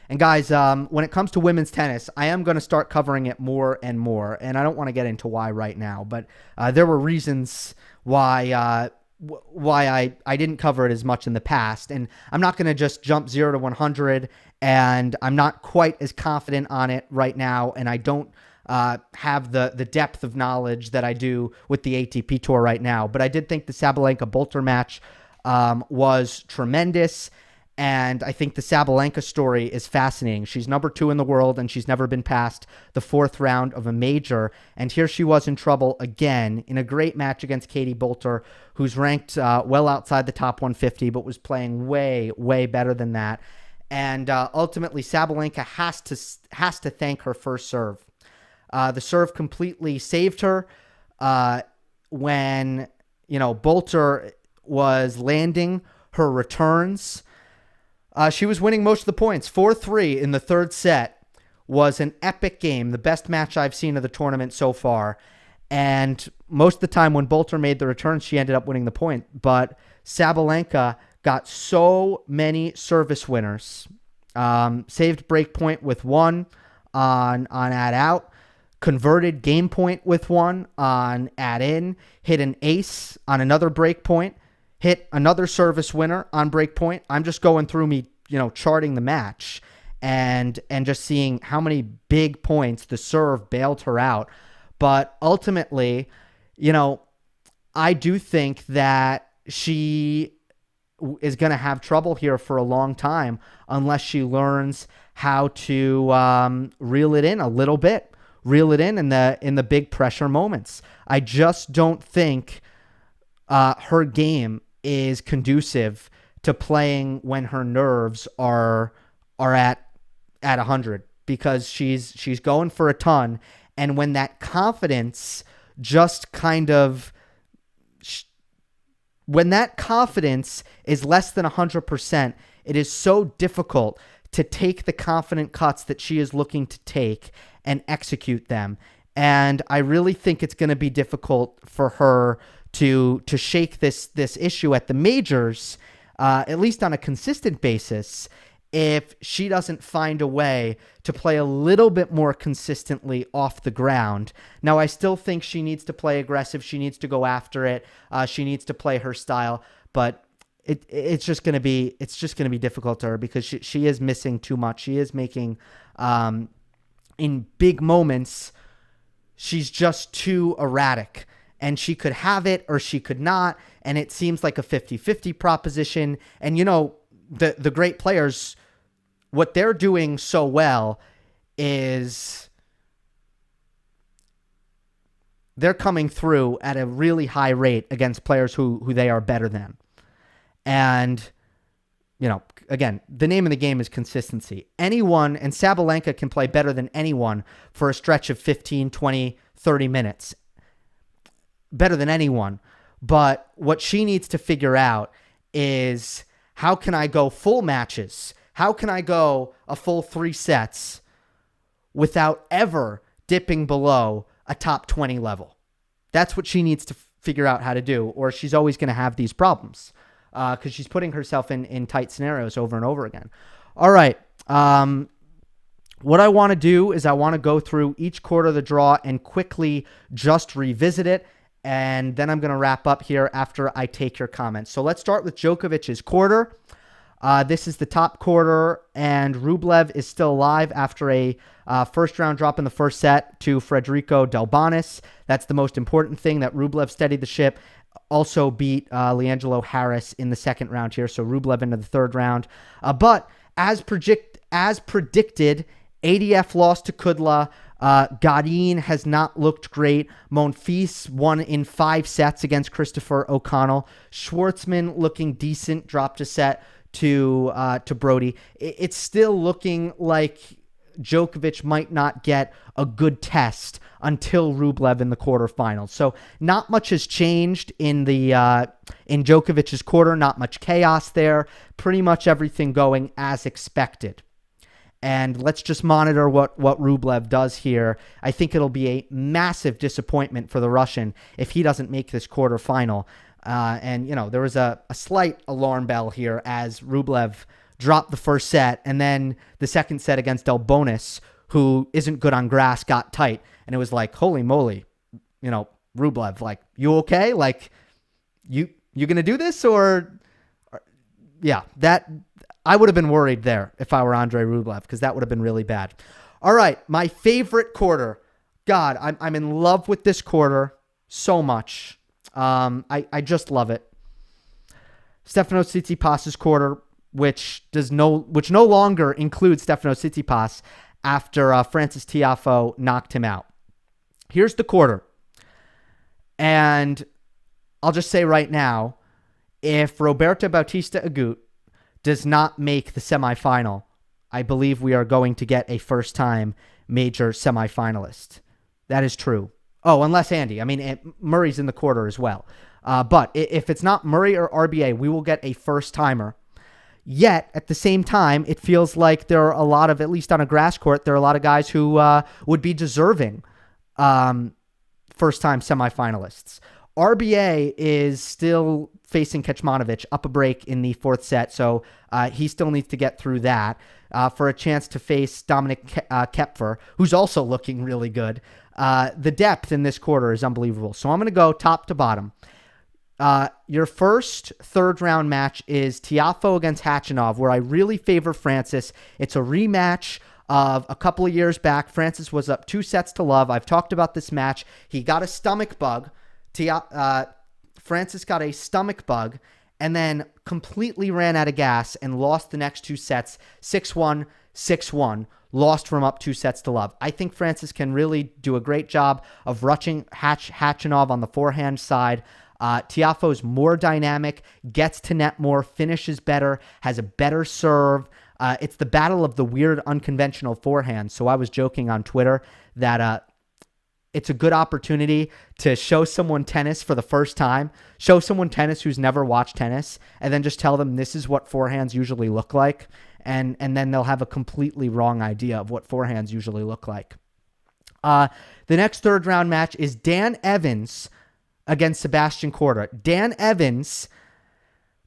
And guys, when it comes to women's tennis, I am going to start covering it more and more, and I don't want to get into why right now, but there were reasons why I didn't cover it as much in the past, and I'm not going to just jump 0 to 100, and I'm not quite as confident on it right now, and I don't have the depth of knowledge that I do with the ATP Tour right now, but I did think the Sabalenka-Boulter match was tremendous. And I think the Sabalenka story is fascinating. She's number 2 in the world, and she's never been past the fourth round of a major. And here she was in trouble again in a great match against Katie Boulter, who's ranked well outside the top 150, but was playing way, way better than that. And ultimately, Sabalenka has to thank her first serve. The serve completely saved her when Boulter was landing her returns. She was winning most of the points. 4-3 in the third set was an epic game, the best match I've seen of the tournament so far. And most of the time when Boulter made the return, she ended up winning the point. But Sabalenka got so many service winners. Saved break point with one on add out. Converted game point with one on add in. Hit an ace on another break point. Hit another service winner on break point. I'm just going through me, charting the match and just seeing how many big points the serve bailed her out. But ultimately, I do think that she is going to have trouble here for a long time unless she learns how to reel it in a little bit, reel it in the big pressure moments. I just don't think her game is conducive to playing when her nerves are at 100, because she's going for a ton, and when that confidence just kind of when that confidence is less than 100%, it is so difficult to take the confident cuts that she is looking to take and execute them. And I really think it's going to be difficult for her to shake this issue at the majors, at least on a consistent basis, if she doesn't find a way to play a little bit more consistently off the ground. Now, I still think she needs to play aggressive. She needs to go after it. She needs to play her style, but it's just going to be difficult to her because she is missing too much. She is making in big moments, she's just too erratic. And she could have it or she could not. And it seems like a 50-50 proposition. And, the great players, what they're doing so well is they're coming through at a really high rate against players who they are better than. And, again, the name of the game is consistency. Anyone, and Sabalenka can play better than anyone for a stretch of 15, 20, 30 minutes. Better than anyone. But what she needs to figure out is, how can I go full matches? How can I go a full 3 sets without ever dipping below a top 20 level? That's what she needs to figure out how to do, or she's always going to have these problems because she's putting herself in tight scenarios over and over again. All right. What I want to do is I want to go through each quarter of the draw and quickly just revisit it. And then I'm going to wrap up here after I take your comments. So let's start with Djokovic's quarter. This is the top quarter, and Rublev is still alive after a first-round drop in the first set to Federico Delbonis. That's the most important thing, that Rublev steadied the ship. Also beat Leangelo Harris in the second round here, so Rublev into the third round. But as predicted, ADF lost to Kudla. Godin has not looked great. Monfils won in 5 sets against Christopher O'Connell. Schwartzman looking decent, dropped a set to Brody. It's still looking like Djokovic might not get a good test until Rublev in the quarterfinals. So not much has changed in Djokovic's quarter. Not much chaos there. Pretty much everything going as expected. And let's just monitor what Rublev does here. I think it'll be a massive disappointment for the Russian if he doesn't make this quarterfinal. And, there was a slight alarm bell here as Rublev dropped the first set, and then the second set against Delbonis, who isn't good on grass, got tight. And it was like, holy moly, Rublev, like, you okay? Like, you going to do this? Or yeah, that... I would have been worried there if I were Andrei Rublev, because that would have been really bad. All right, my favorite quarter. God, I'm in love with this quarter so much. I just love it. Stefanos Tsitsipas' quarter, which no longer includes Stefanos Tsitsipas after Francis Tiafoe knocked him out. Here's the quarter. And I'll just say right now, if Roberto Bautista Agut does not make the semifinal, I believe we are going to get a first-time major semifinalist. That is true. Oh, unless Andy. I mean, Murray's in the quarter as well. But if it's not Murray or RBA, we will get a first-timer. Yet, at the same time, it feels like there are a lot of, at least on a grass court, there are a lot of guys who would be deserving first-time semifinalists. RBA is still facing Kecmanovic up a break in the fourth set, so he still needs to get through that for a chance to face Dominic Kepfer, who's also looking really good. The depth in this quarter is unbelievable. So I'm going to go top to bottom. Your first third-round match is Tiafoe against Khachanov, where I really favor Francis. It's a rematch of a couple of years back. Francis was up 2-0. I've talked about this match. He got a stomach bug. Francis got a stomach bug and then completely ran out of gas and lost the next 2 sets, 6-1, 6-1, lost from up 2-0. I think Francis can really do a great job of rushing Khachanov on the forehand side. Tiafoe's more dynamic, gets to net more, finishes better, has a better serve. It's the battle of the weird, unconventional forehand. So I was joking on Twitter that it's a good opportunity to show someone tennis for the first time, show someone tennis who's never watched tennis, and then just tell them this is what forehands usually look like, and then they'll have a completely wrong idea of what forehands usually look like. The next third-round match is Dan Evans against Sebastien Korda. Dan Evans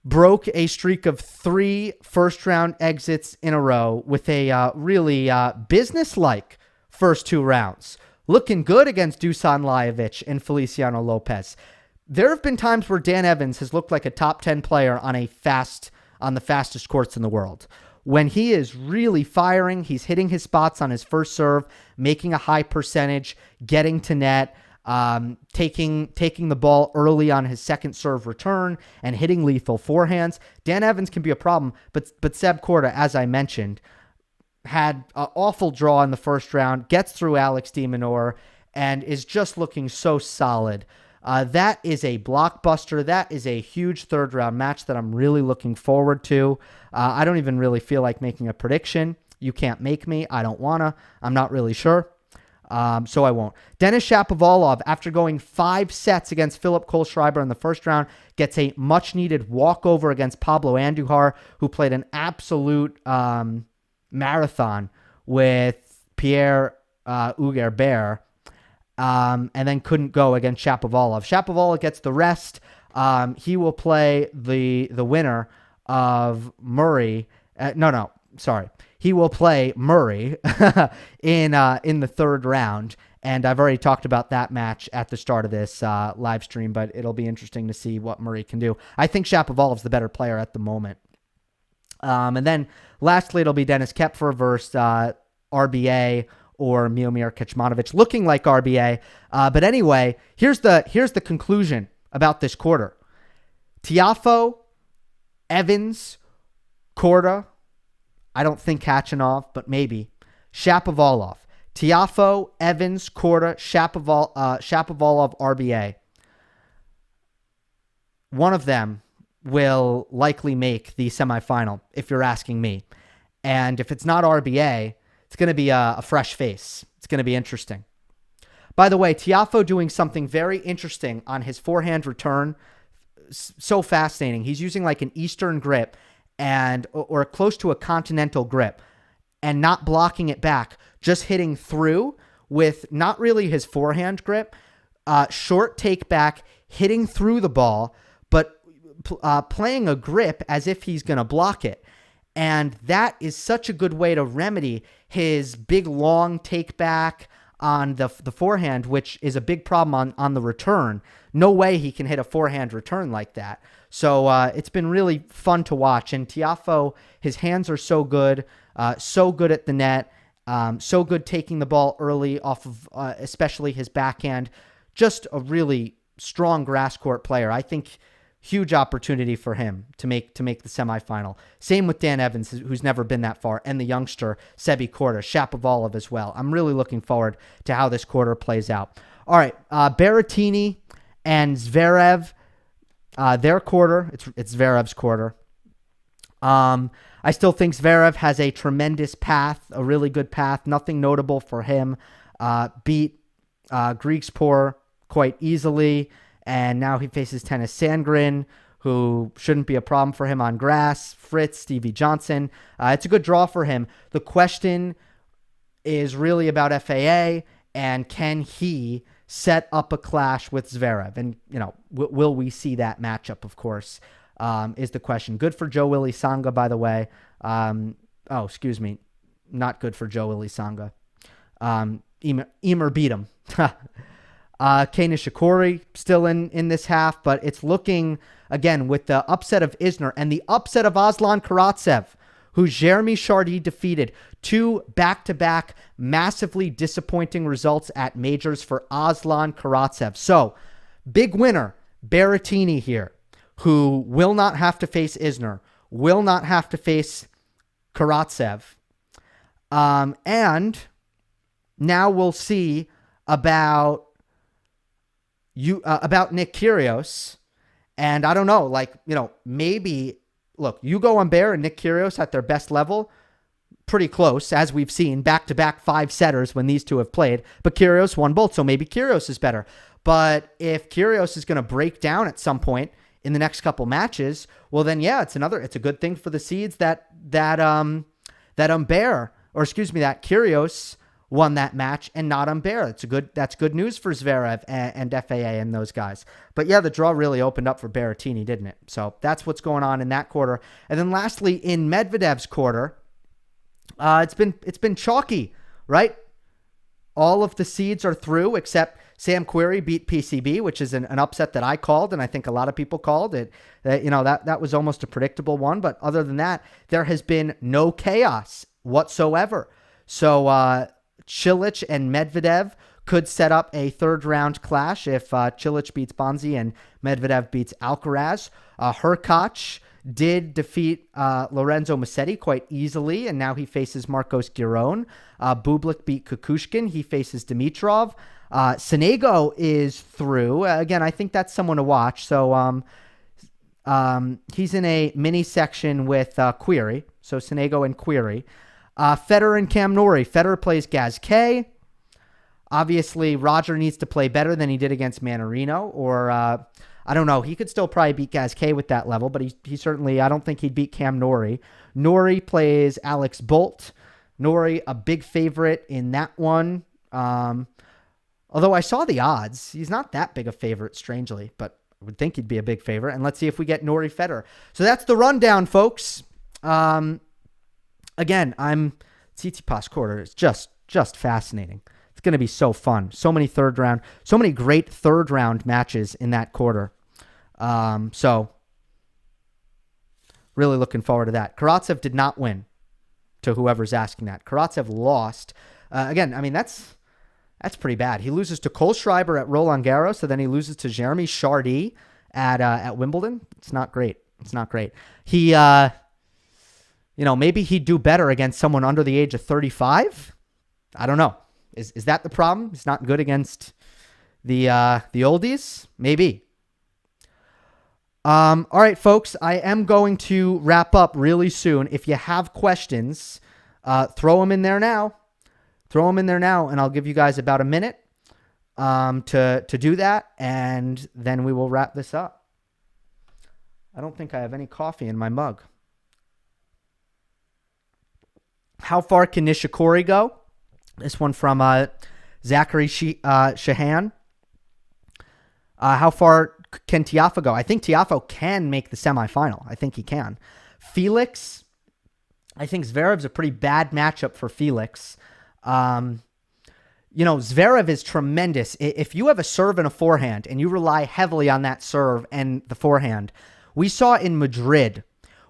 broke a streak of 3 first-round exits in a row with a really business-like first 2 rounds. Looking good against Dusan Lajovic and Feliciano Lopez. There have been times where Dan Evans has looked like a top 10 player on the fastest courts in the world. When he is really firing, he's hitting his spots on his first serve, making a high percentage, getting to net, taking the ball early on his second serve return, and hitting lethal forehands. Dan Evans can be a problem, but Seb Korda, as I mentioned, had an awful draw in the first round, gets through Alex de Minaur, and is just looking so solid. That is a blockbuster. That is a huge third-round match that I'm really looking forward to. I don't even really feel like making a prediction. You can't make me. I don't want to. I'm not really sure, so I won't. Denis Shapovalov, after going 5 sets against Philip Kohlschreiber in the first round, gets a much-needed walkover against Pablo Andujar, who played an absolute marathon with Pierre Hugerbert, and then couldn't go against Shapovalov. Shapovalov gets the rest. He will play the winner of Murray. He will play Murray in the third round. And I've already talked about that match at the start of this live stream, but it'll be interesting to see what Murray can do. I think Shapovalov's the better player at the moment. And then lastly, it'll be Dennis Koepfer versus RBA or Miomir Kecmanovic, looking like RBA. But anyway, here's the conclusion about this quarter. Tiafoe, Evans, Korda, I don't think Khachanov, but maybe. Shapovalov. Tiafoe, Evans, Korda, Shapovalov, RBA. One of them will likely make the semifinal, if you're asking me. And if it's not RBA, it's going to be a fresh face. It's going to be interesting. By the way, Tiafoe doing something very interesting on his forehand return. So fascinating. He's using like an Eastern grip or close to a continental grip and not blocking it back, just hitting through with not really his forehand grip, short take back, hitting through the ball, but playing a grip as if he's going to block it. And that is such a good way to remedy his big, long take back on the forehand, which is a big problem on the return. No way he can hit a forehand return like that. So it's been really fun to watch. And Tiafoe, his hands are so good at the net, so good taking the ball early off of especially his backhand. Just a really strong grass court player. I think huge opportunity for him to make the semifinal. Same with Dan Evans, who's never been that far, and the youngster Sebi Korda, Shapovalov as well. I'm really looking forward to how this quarter plays out. All right, Berrettini and Zverev, their quarter. It's Zverev's quarter. I still think Zverev has a tremendous path, a really good path. Nothing notable for him. Beat Griekspoor quite easily. And now he faces Tennis Sandgren, who shouldn't be a problem for him on grass. Fritz, Stevie Johnson. It's a good draw for him. The question is really about FAA, and can he set up a clash with Zverev? And, will we see that matchup, of course, is the question. Good for Joe Willie Tsonga, by the way. Excuse me. Not good for Joe Willie Tsonga. Emer beat him. Kei Nishikori still in this half, but it's looking, again, with the upset of Isner and the upset of Aslan Karatsev, who Jeremy Chardy defeated. 2 back-to-back massively disappointing results at majors for Aslan Karatsev. So, big winner, Berrettini here, who will not have to face Isner, will not have to face Karatsev. And now we'll see about Nick Kyrgios, and I don't know, maybe, look, Ugo Humbert and Nick Kyrgios at their best level, pretty close, as we've seen, back-to-back 5-setters when these two have played, but Kyrgios won both, so maybe Kyrgios is better. But if Kyrgios is going to break down at some point in the next couple matches, well then, yeah, it's a good thing for the seeds that Kyrgios won that match and not Humbert. That's good news for Zverev and FAA and those guys. But yeah, the draw really opened up for Berrettini, didn't it? So that's what's going on in that quarter. And then lastly, in Medvedev's quarter, it's been chalky, right? All of the seeds are through except Sam Querrey beat PCB, which is an upset that I called, and I think a lot of people called it. That was almost a predictable one. But other than that, there has been no chaos whatsoever. So Cilic and Medvedev could set up a third-round clash if Cilic beats Bonzi and Medvedev beats Alcaraz. Hurkacz did defeat Lorenzo Musetti quite easily, and now he faces Marcos Giron. Bublik beat Kukushkin. He faces Dimitrov. Sonego is through. Again, I think that's someone to watch. So he's in a mini section with Querrey. So Sonego and Querrey. Federer and Cam Norrie. Federer plays Gasquet. Obviously, Roger needs to play better than he did against Manarino, or I don't know. He could still probably beat Gasquet with that level, but he certainly, I don't think he'd beat Cam Norrie. Norrie plays Alex Bolt. Norrie, a big favorite in that one. Although I saw the odds, he's not that big a favorite, strangely, but I would think he'd be a big favorite. And let's see if we get Norrie Federer. So that's the rundown, folks. Again, Tsitsipas quarter is just fascinating. It's going to be so fun. So many great third round matches in that quarter. So Really looking forward to that. Karatsev did not win, to whoever's asking that. Karatsev lost. Again, I mean, that's pretty bad. He loses to Cole Schreiber at Roland Garros, so then he loses to Jeremy Chardy at Wimbledon. It's not great. It's not great. He, maybe he'd do better against someone under the age of 35. I don't know. Is that the problem? He's not good against the oldies? Maybe. All right, folks, I am going to wrap up really soon. If you have questions, throw them in there now. Throw them in there now, and I'll give you guys about a minute to do that, and then we will wrap this up. I don't think I have any coffee in my mug. How far can Nishikori go? This one from Zachary Shahan. How far can Tiafoe go? I think Tiafoe can make the semifinal. I think he can. Felix, I think Zverev's a pretty bad matchup for Felix. Zverev is tremendous. If you have a serve and a forehand and you rely heavily on that serve and the forehand, we saw in Madrid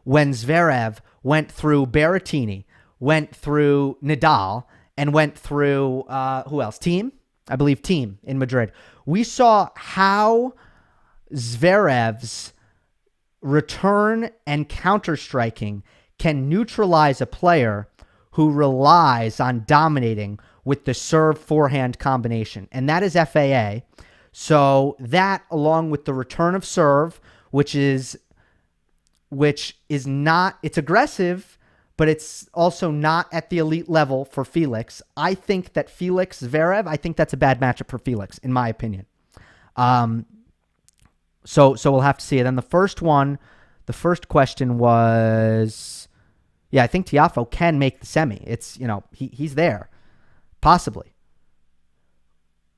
when Zverev went through Berrettini, went through Nadal, and went through, who else? Thiem? I believe Thiem in Madrid. We saw how Zverev's return and counter-striking can neutralize a player who relies on dominating with the serve-forehand combination, and that is FAA. So that, along with the return of serve, which is not, it's aggressive, but it's also not at the elite level for Felix. I think that Felix Zverev, I think that's a bad matchup for Felix, in my opinion. So we'll have to see. And then the first question was, yeah, I think Tiafoe can make the semi. It's, he's there, possibly.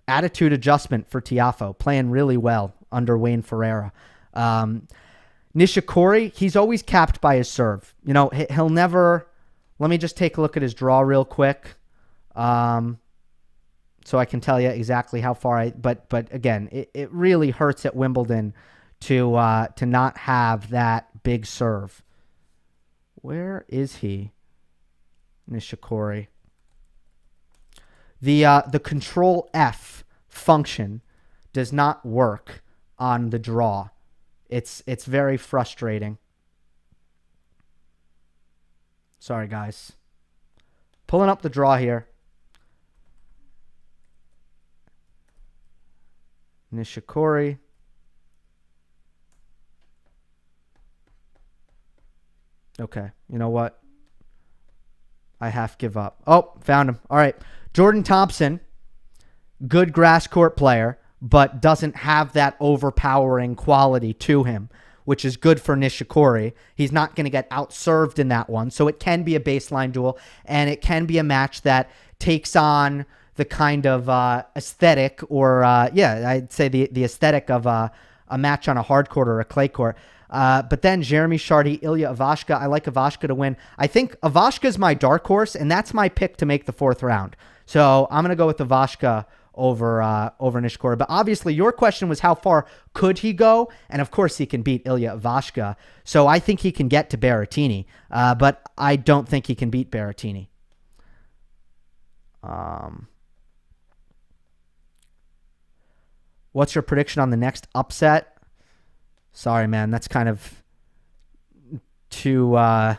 Attitude adjustment for Tiafoe, playing really well under Wayne Ferreira. Nishikori, he's always capped by his serve. He'll never... Let me just take a look at his draw real quick, so I can tell you exactly how far But again, it really hurts at Wimbledon to not have that big serve. Where is he, Nishikori? The Control F function does not work on the draw. It's very frustrating. Sorry, guys. Pulling up the draw here. Nishikori. Okay, you know what? I half give up. Oh, found him. All right. Jordan Thompson, good grass court player, but doesn't have that overpowering quality to him, which is good for Nishikori. He's not going to get outserved in that one, so it can be a baseline duel, and it can be a match that takes on the kind of aesthetic, or I'd say the aesthetic of a match on a hard court or a clay court. But then Jeremy Chardy, Ilya Ivashka. I like Ivashka to win. I think Ivashka is my dark horse, and that's my pick to make the fourth round. So I'm going to go with Ivashka over Nishikori. But obviously your question was how far could he go? And of course he can beat Ilya Ivashka. So I think he can get to Berrettini, but I don't think he can beat Berrettini. What's your prediction on the next upset? Sorry, man, that's kind of too a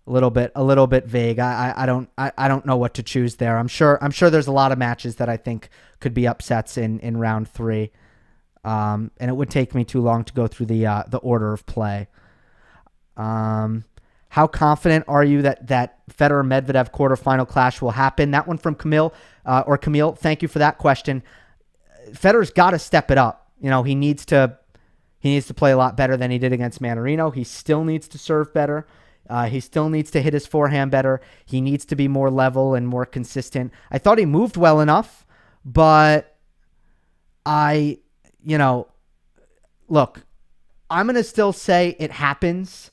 little bit vague. I don't know what to choose there. I'm sure there's a lot of matches that I think could be upsets in round 3, and it would take me too long to go through the order of play. How confident are you that Federer-Medvedev quarterfinal clash will happen? That one from Camille. Thank you for that question. Federer's got to step it up. He needs to play a lot better than he did against Mannarino. He still needs to serve better. He still needs to hit his forehand better. He needs to be more level and more consistent. I thought he moved well enough, but look, I'm going to still say it happens,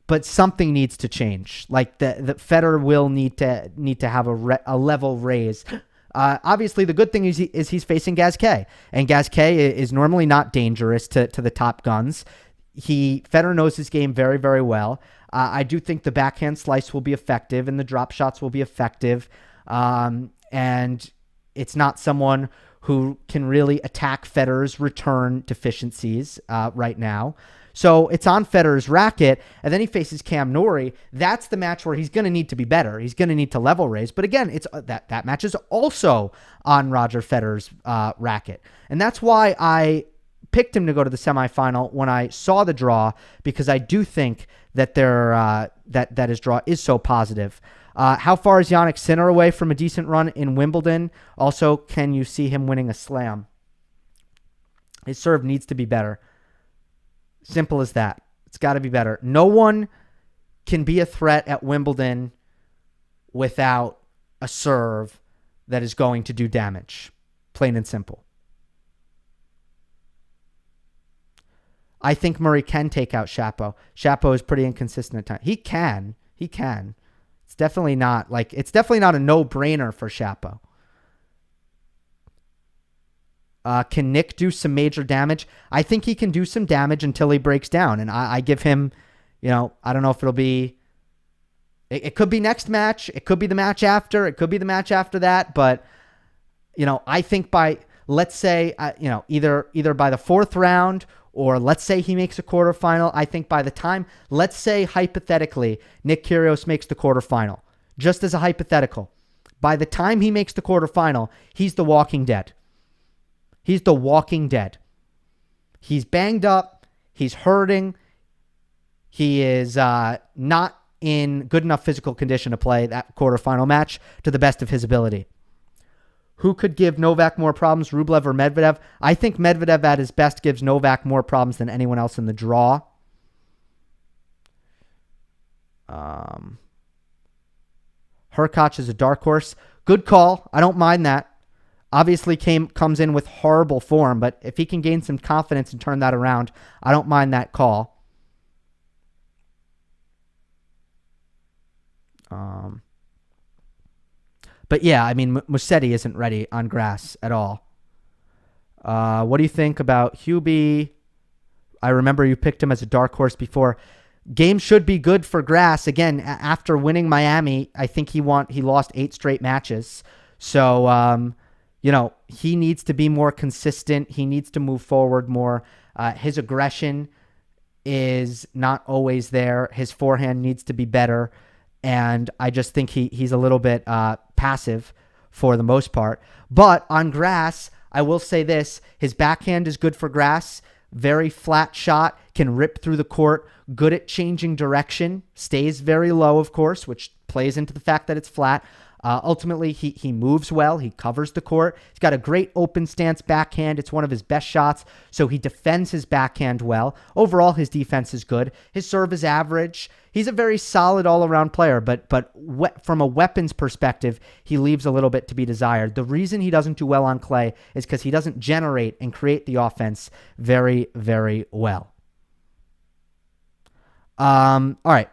but something needs to change. Like the Federer will need to have a level raise. Obviously, the good thing is he's facing Gasquet, and Gasquet is normally not dangerous to the top guns. Federer knows his game very, very well. I do think the backhand slice will be effective and the drop shots will be effective. And it's not someone who can really attack Federer's return deficiencies right now. So it's on Federer's racket, and then he faces Cam Norrie. That's the match where he's going to need to be better. He's going to need to level raise. But again, it's that match is also on Roger Federer's racket. And that's why I picked him to go to the semifinal when I saw the draw, because I do think that that his draw is so positive. How far is Jannik Sinner away from a decent run in Wimbledon? Also, can you see him winning a slam? His serve needs to be better. Simple as that. It's got to be better. No one can be a threat at Wimbledon without a serve that is going to do damage. Plain and simple. I think Murray can take out Shapo. Shapo is pretty inconsistent at times. He can. It's definitely not a no-brainer for Shapo. Can Nick do some major damage? I think he can do some damage until he breaks down. And I give him, I don't know if it'll be, it could be next match. It could be the match after. It could be the match after that. But, I think let's say, either by the fourth round, or let's say he makes a quarterfinal. I think by the time, let's say hypothetically, Nick Kyrgios makes the quarterfinal, just as a hypothetical. By the time he makes the quarterfinal, he's the walking dead. He's the walking dead. He's banged up. He's hurting. He is not in good enough physical condition to play that quarterfinal match to the best of his ability. Who could give Novak more problems, Rublev or Medvedev? I think Medvedev at his best gives Novak more problems than anyone else in the draw. Hurkacz is a dark horse. Good call. I don't mind that. Obviously comes in with horrible form, but if he can gain some confidence and turn that around, I don't mind that call. But yeah, I mean, Musetti isn't ready on grass at all. What do you think about Hubie? I remember you picked him as a dark horse before. Game should be good for grass. Again, after winning Miami, I think he lost 8 straight matches. So, he needs to be more consistent. He needs to move forward more. His aggression is not always there. His forehand needs to be better. And I just think he's a little bit passive for the most part. But on grass, I will say this. His backhand is good for grass. Very flat shot. Can rip through the court. Good at changing direction. Stays very low, of course, which plays into the fact that it's flat. Ultimately, he moves well. He covers the court. He's got a great open stance backhand. It's one of his best shots, so he defends his backhand well. Overall, his defense is good. His serve is average. He's a very solid all-around player, but from a weapons perspective, he leaves a little bit to be desired. The reason he doesn't do well on clay is because he doesn't generate and create the offense very, very well. All right.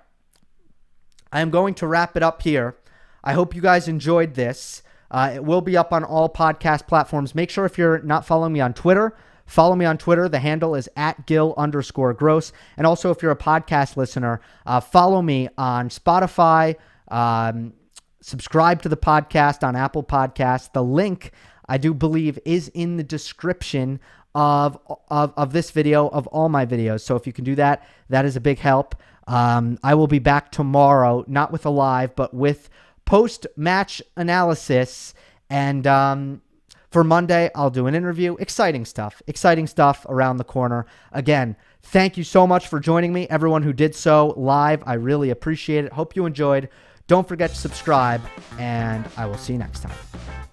I am going to wrap it up here. I hope you guys enjoyed this. It will be up on all podcast platforms. Make sure if you're not following me on Twitter, follow me on Twitter. The handle is @Gill_Gross. And also, if you're a podcast listener, follow me on Spotify. Subscribe to the podcast on Apple Podcasts. The link, I do believe, is in the description of this video, of all my videos. So if you can do that, that is a big help. I will be back tomorrow, not with a live, but with post-match analysis. And for Monday, I'll do an interview. Exciting stuff around the corner. Again, thank you so much for joining me. Everyone who did so live, I really appreciate it. Hope you enjoyed. Don't forget to subscribe, and I will see you next time.